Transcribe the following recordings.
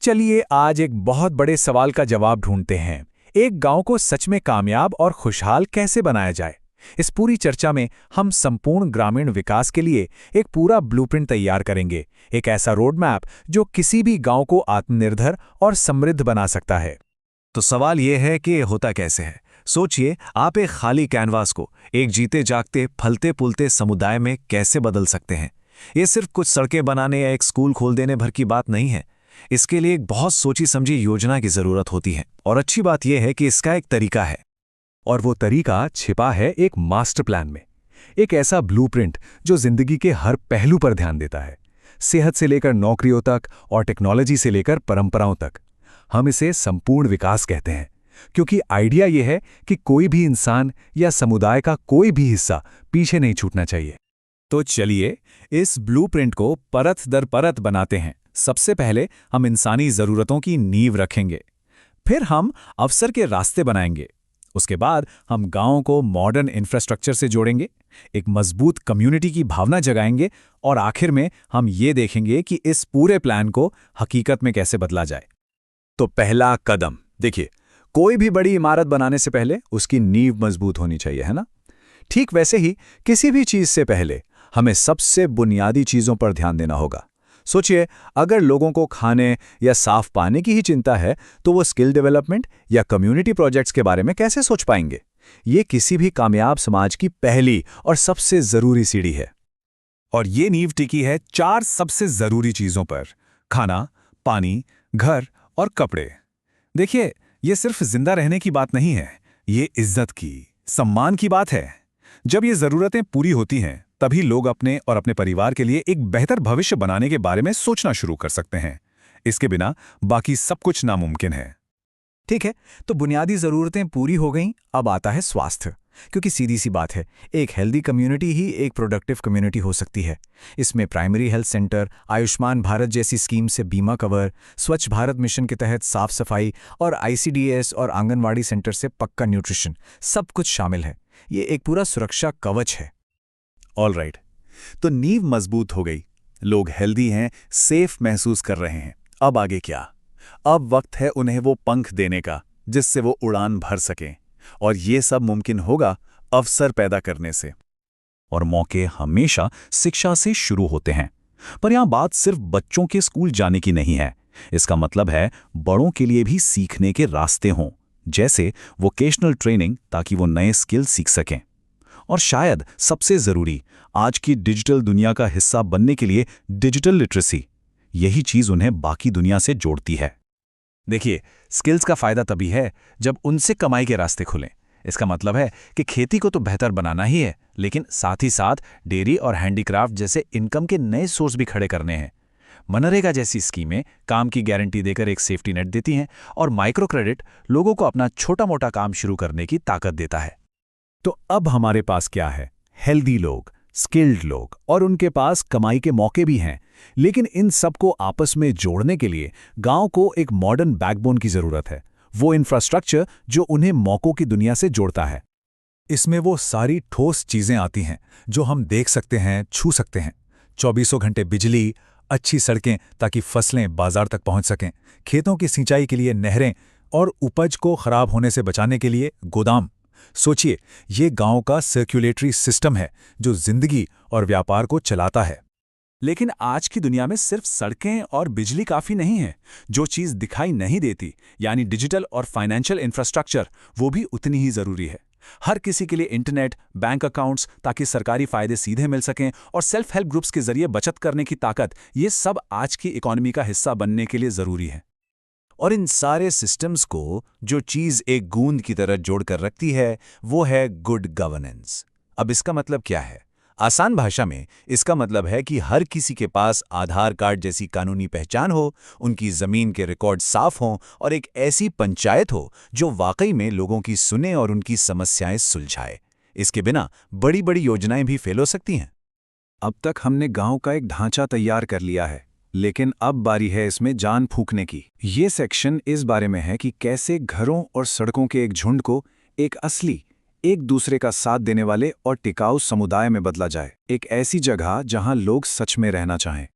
चलिए आज एक बहुत बड़े सवाल का जवाब ढूंढते हैं। एक गांव को सच में कामयाब और खुशहाल कैसे बनाया जाए। इस पूरी चर्चा में हम संपूर्ण ग्रामीण विकास के लिए एक पूरा ब्लूप्रिंट तैयार करेंगे, एक ऐसा रोड मैप जो किसी भी गांव को आत्मनिर्भर और समृद्ध बना सकता है। तो सवाल यह है कि होता कैसे है। सोचिए, आप एक खाली कैनवास को एक जीते जागते फलते पुलते समुदाय में कैसे बदल सकते हैं। ये सिर्फ कुछ सड़कें बनाने या एक स्कूल खोल देने भर की बात नहीं है। इसके लिए एक बहुत सोची समझी योजना की जरूरत होती है, और अच्छी बात यह है कि इसका एक तरीका है। और वो तरीका छिपा है एक मास्टर प्लान में, एक ऐसा ब्लूप्रिंट जो जिंदगी के हर पहलू पर ध्यान देता है, सेहत से लेकर नौकरियों तक और टेक्नोलॉजी से लेकर परंपराओं तक। हम इसे संपूर्ण विकास कहते हैं, क्योंकि आइडिया यह है कि कोई भी इंसान या समुदाय का कोई भी हिस्सा पीछे नहीं छूटना चाहिए। तो चलिए इस ब्लूप्रिंट को परत दर परत बनाते हैं। सबसे पहले हम इंसानी ज़रूरतों की नींव रखेंगे, फिर हम अवसर के रास्ते बनाएंगे, उसके बाद हम गांवों को मॉडर्न इंफ्रास्ट्रक्चर से जोड़ेंगे, एक मजबूत कम्युनिटी की भावना जगाएंगे, और आखिर में हम ये देखेंगे कि इस पूरे प्लान को हकीकत में कैसे बदला जाए। तो पहला कदम देखिए, कोई भी बड़ी इमारत बनाने से पहले उसकी नींव मजबूत होनी चाहिए, है ना। ठीक वैसे ही किसी भी चीज से पहले हमें सबसे बुनियादी चीजों पर ध्यान देना होगा। सोचिए, अगर लोगों को खाने या साफ पानी की ही चिंता है तो वो स्किल डेवलपमेंट या कम्युनिटी प्रोजेक्ट्स के बारे में कैसे सोच पाएंगे। ये किसी भी कामयाब समाज की पहली और सबसे जरूरी सीढ़ी है। और ये नींव टिकी है 4 सबसे जरूरी चीजों पर: खाना, पानी, घर और कपड़े। देखिए, ये सिर्फ जिंदा रहने की बात नहीं है, ये इज्जत की, सम्मान की बात है। जब ये जरूरतें पूरी होती हैं तभी लोग अपने और अपने परिवार के लिए एक बेहतर भविष्य बनाने के बारे में सोचना शुरू कर सकते हैं। इसके बिना बाकी सब कुछ नामुमकिन है। ठीक है, तो बुनियादी ज़रूरतें पूरी हो गईं, अब आता है स्वास्थ्य। क्योंकि सीधी सी बात है, एक हेल्दी कम्युनिटी ही एक प्रोडक्टिव कम्युनिटी हो सकती है। इसमें primary health centre, Ayushman Bharat जैसी स्कीम से बीमा कवर, स्वच्छ भारत मिशन के तहत साफ सफाई और ICDS और आंगनवाड़ी सेंटर से पक्का न्यूट्रिशन, सब कुछ शामिल है। ये एक पूरा सुरक्षा कवच है। ऑल राइट, तो नींव मजबूत हो गई, लोग हेल्दी हैं, सेफ महसूस कर रहे हैं। अब आगे क्या? अब वक्त है उन्हें वो पंख देने का जिससे वो उड़ान भर सकें, और ये सब मुमकिन होगा अवसर पैदा करने से। और मौके हमेशा शिक्षा से शुरू होते हैं, पर यहां बात सिर्फ बच्चों के स्कूल जाने की नहीं है। इसका मतलब है बड़ों के लिए भी सीखने के रास्ते हों, जैसे वोकेशनल ट्रेनिंग, ताकि वो नए स्किल सीख सकें। और शायद सबसे जरूरी, आज की डिजिटल दुनिया का हिस्सा बनने के लिए डिजिटल लिटरेसी। यही चीज उन्हें बाकी दुनिया से जोड़ती है। देखिए, स्किल्स का फायदा तभी है जब उनसे कमाई के रास्ते खुलें। इसका मतलब है कि खेती को तो बेहतर बनाना ही है, लेकिन साथ ही साथ डेयरी और हैंडीक्राफ्ट जैसे इनकम के नए सोर्स भी खड़े करने हैं। मनरेगा जैसी स्कीमें काम की गारंटी देकर एक सेफ्टी नेट देती हैं, और माइक्रो क्रेडिट लोगों को अपना छोटा मोटा काम शुरू करने की ताकत देता है। तो अब हमारे पास क्या है? हेल्दी लोग, स्किल्ड लोग, और उनके पास कमाई के मौके भी हैं। लेकिन इन सबको आपस में जोड़ने के लिए गांव को एक मॉडर्न बैकबोन की जरूरत है, वो इंफ्रास्ट्रक्चर जो उन्हें मौकों की दुनिया से जोड़ता है। इसमें वो सारी ठोस चीजें आती हैं जो हम देख सकते हैं, छू सकते हैं। 24 घंटे बिजली, अच्छी सड़कें ताकि फसलें बाजार तक पहुंच सकें, खेतों की सिंचाई के लिए नहरें, और उपज को खराब होने से बचाने के लिए गोदाम। सोचिए, ये गांव का सर्कुलेटरी सिस्टम है जो जिंदगी और व्यापार को चलाता है। लेकिन आज की दुनिया में सिर्फ सड़कें और बिजली काफी नहीं है। जो चीज दिखाई नहीं देती, यानी डिजिटल और फाइनेंशियल इंफ्रास्ट्रक्चर, वो भी उतनी ही जरूरी है। हर किसी के लिए इंटरनेट, बैंक अकाउंट्स, ताकि सरकारी फायदे सीधे मिल सकें, और सेल्फ हेल्प ग्रुप्स के जरिए बचत करने की ताकत, ये सब आज की इकोनॉमी का हिस्सा बनने के लिए जरूरी है। और इन सारे सिस्टम्स को जो चीज एक गूंद की तरह जोड़कर रखती है, वो है गुड गवर्नेंस। अब इसका मतलब क्या है? आसान भाषा में इसका मतलब है कि हर किसी के पास आधार कार्ड जैसी कानूनी पहचान हो, उनकी जमीन के रिकॉर्ड साफ हों, और एक ऐसी पंचायत हो जो वाकई में लोगों की सुने और उनकी समस्याएं सुलझाए। इसके बिना बड़ी बड़ी योजनाएं भी फेल हो सकती हैं। अब तक हमने गांव का एक ढांचा तैयार कर लिया है, लेकिन अब बारी है इसमें जान फूंकने की। ये सेक्शन इस बारे में है कि कैसे घरों और सड़कों के एक झुंड को एक असली, एक दूसरे का साथ देने वाले और टिकाऊ समुदाय में बदला जाए, एक ऐसी जगह जहां लोग सच में रहना चाहें।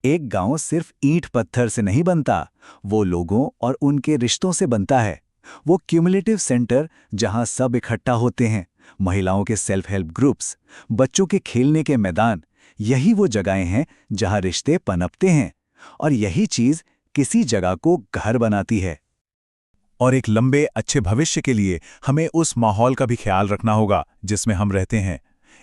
एक गांव सिर्फ ईंट पत्थर से नहीं बनता, वो लोगों और उनके रिश्तों से बनता है। वो क्यूमुलेटिव सेंटर जहां सब इकट्ठा होते हैं, महिलाओं के सेल्फ हेल्प ग्रुप्स, बच्चों के खेलने के मैदान, यही वो जगहें हैं जहां रिश्ते पनपते हैं। और यही चीज किसी जगह को घर बनाती है। और एक लंबे अच्छे भविष्य के लिए हमें उस माहौल का भी ख्याल रखना होगा जिसमें हम रहते हैं।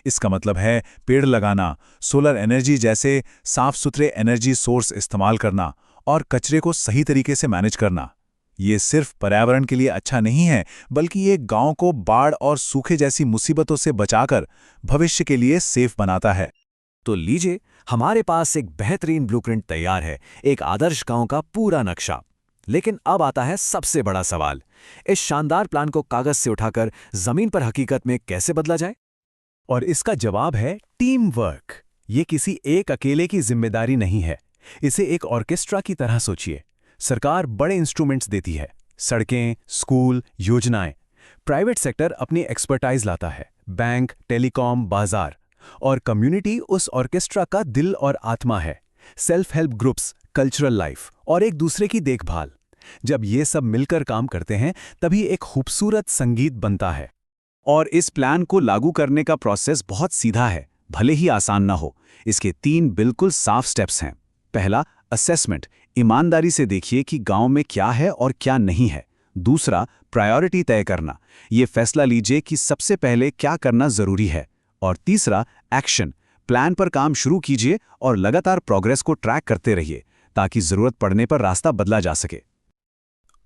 इसका मतलब है पेड़ लगाना, सोलर एनर्जी जैसे साफ सुथरे एनर्जी सोर्स इस्तेमाल करना और कचरे को सही तरीके से मैनेज करना। ये सिर्फ पर्यावरण के लिए अच्छा नहीं है, बल्कि ये गांव को बाढ़ और सूखे जैसी मुसीबतों से बचाकर भविष्य के लिए सेफ बनाता है। तो लीजिए, हमारे पास एक बेहतरीन ब्लूप्रिंट तैयार है, एक आदर्श गांव का पूरा नक्शा। लेकिन अब आता है सबसे बड़ा सवाल, इस शानदार प्लान को कागज से उठाकर जमीन पर हकीकत में कैसे बदला जाए? और इसका जवाब है टीम वर्क। ये किसी एक अकेले की जिम्मेदारी नहीं है। इसे एक ऑर्केस्ट्रा की तरह सोचिए। सरकार बड़े इंस्ट्रूमेंट्स देती है, सड़कें, स्कूल, योजनाएं। प्राइवेट सेक्टर अपनी एक्सपर्टाइज लाता है, बैंक, टेलीकॉम, बाजार। और कम्युनिटी उस ऑर्केस्ट्रा का दिल और आत्मा है। Self help groups, cultural life और एक दूसरे की देखभाल। जब ये सब मिलकर काम करते हैं, तभी एक खूबसूरत संगीत बनता है। और इस प्लान को लागू करने का प्रोसेस बहुत सीधा है, भले ही आसान ना हो। इसके 3 बिल्कुल साफ स्टेप्स हैं। पहला, असेसमेंट। ईमानदारी से देखिए कि गांव में क्या है और क्या नहीं है। दूसरा, प्रायोरिटी तय करना। ये फैसला लीजिए कि सबसे पहले क्या करना जरूरी है। और तीसरा, एक्शन। प्लान पर काम शुरू कीजिए और लगातार प्रोग्रेस को ट्रैक करते रहिए, ताकि जरूरत पड़ने पर रास्ता बदला जा सके।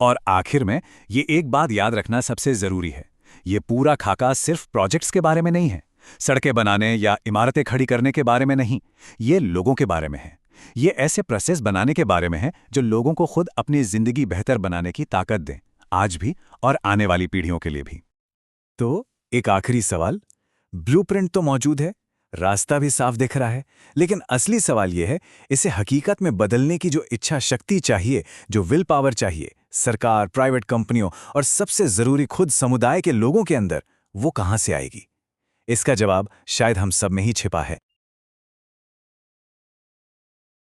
और आखिर में ये एक बात याद रखना सबसे जरूरी है, ये पूरा खाका सिर्फ प्रोजेक्ट्स के बारे में नहीं है, सड़कें बनाने या इमारतें खड़ी करने के बारे में नहीं, ये लोगों के बारे में है। ये ऐसे प्रोसेस बनाने के बारे में है जो लोगों को खुद अपनी जिंदगी बेहतर बनाने की ताकत दें, आज भी और आने वाली पीढ़ियों के लिए भी। तो एक आखिरी सवाल, ब्लूप्रिंट तो मौजूद है, रास्ता भी साफ दिख रहा है, लेकिन असली सवाल यह है, इसे हकीकत में बदलने की जो इच्छा शक्ति चाहिए, जो विल पावर चाहिए, सरकार, प्राइवेट कंपनियों और सबसे जरूरी खुद समुदाय के लोगों के अंदर, वो कहां से आएगी? इसका जवाब शायद हम सब में ही छिपा है।